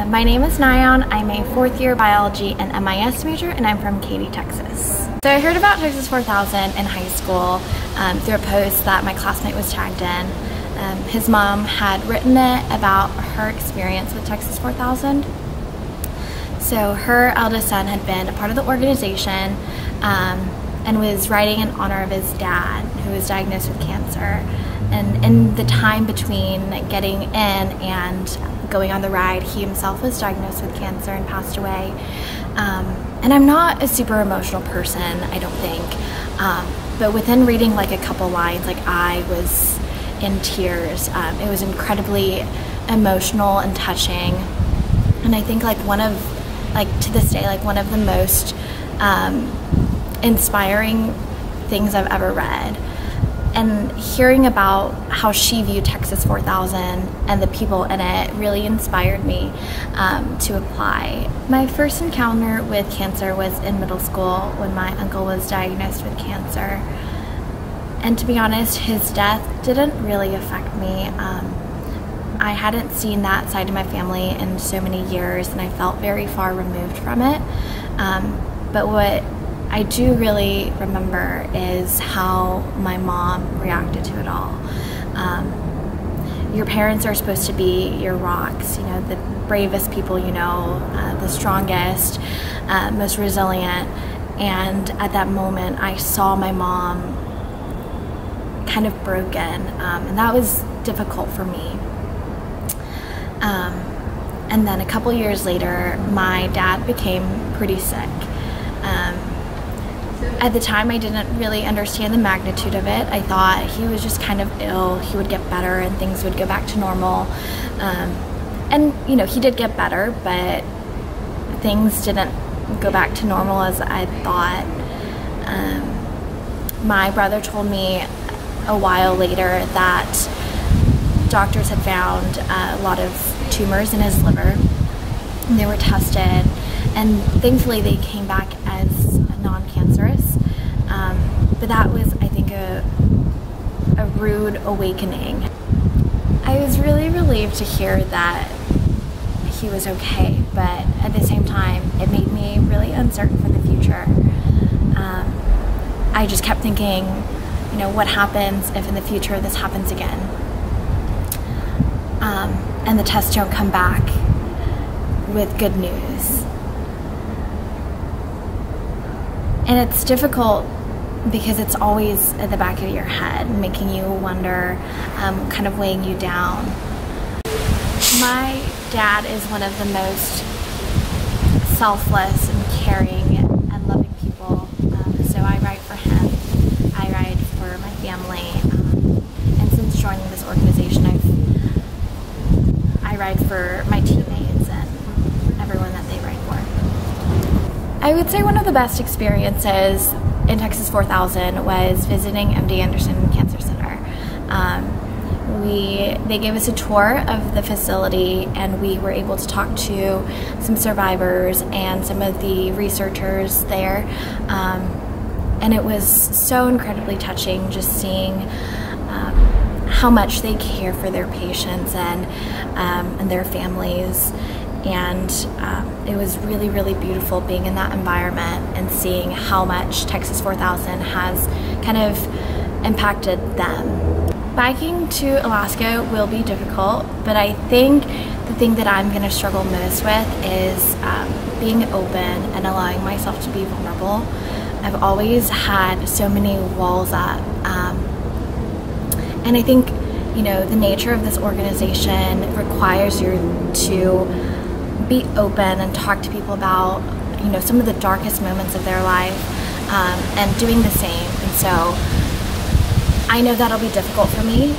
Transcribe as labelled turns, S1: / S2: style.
S1: My name is Nayeon. I'm a fourth year biology and MIS major, and I'm from Katy, Texas. So I heard about Texas 4000 in high school through a post that my classmate was tagged in. His mom had written it about her experience with Texas 4000. So her eldest son had been a part of the organization and was writing in honor of his dad, who was diagnosed with cancer. And in the time between getting in and going on the ride, he himself was diagnosed with cancer and passed away. And I'm not a super emotional person, I don't think. But within reading like a couple lines, like I was in tears. It was incredibly emotional and touching. And I think like to this day, like one of the most inspiring things I've ever read. And hearing about how she viewed Texas 4000 and the people in it really inspired me to apply. My first encounter with cancer was in middle school when my uncle was diagnosed with cancer. And to be honest, his death didn't really affect me. I hadn't seen that side of my family in so many years, and I felt very far removed from it. But what I do really remember is how my mom reacted to it all. Your parents are supposed to be your rocks, you know, the bravest people you know, the strongest, most resilient. And at that moment, I saw my mom kind of broken, and that was difficult for me. And then a couple years later, my dad became pretty sick. At the time, I didn't really understand the magnitude of it. I thought he was just kind of ill, he would get better and things would go back to normal. And you know, he did get better, but things didn't go back to normal as I thought. My brother told me a while later that doctors had found a lot of tumors in his liver, and they were tested, and thankfully they came back as non-cancerous. But that was, I think, a rude awakening. I was really relieved to hear that he was okay, but at the same time, it made me really uncertain for the future. I just kept thinking, you know, what happens if in the future this happens again? And the tests don't come back with good news. And it's difficult because it's always at the back of your head, making you wonder, kind of weighing you down. My dad is one of the most selfless and caring and loving people, so I ride for him, I ride for my family, and since joining this organization, I ride for my teammates and everyone that they ride for. I would say one of the best experiences in Texas 4000 was visiting MD Anderson Cancer Center. They gave us a tour of the facility, and we were able to talk to some survivors and some of the researchers there. And it was so incredibly touching just seeing how much they care for their patients and their families. And it was really, really beautiful being in that environment and seeing how much Texas 4000 has kind of impacted them. Biking to Alaska will be difficult, but I think the thing that I'm going to struggle most with is being open and allowing myself to be vulnerable. I've always had so many walls up, and I think, you know, the nature of this organization requires you to be open and talk to people about, you know, some of the darkest moments of their life, and doing the same. And so I know that'll be difficult for me.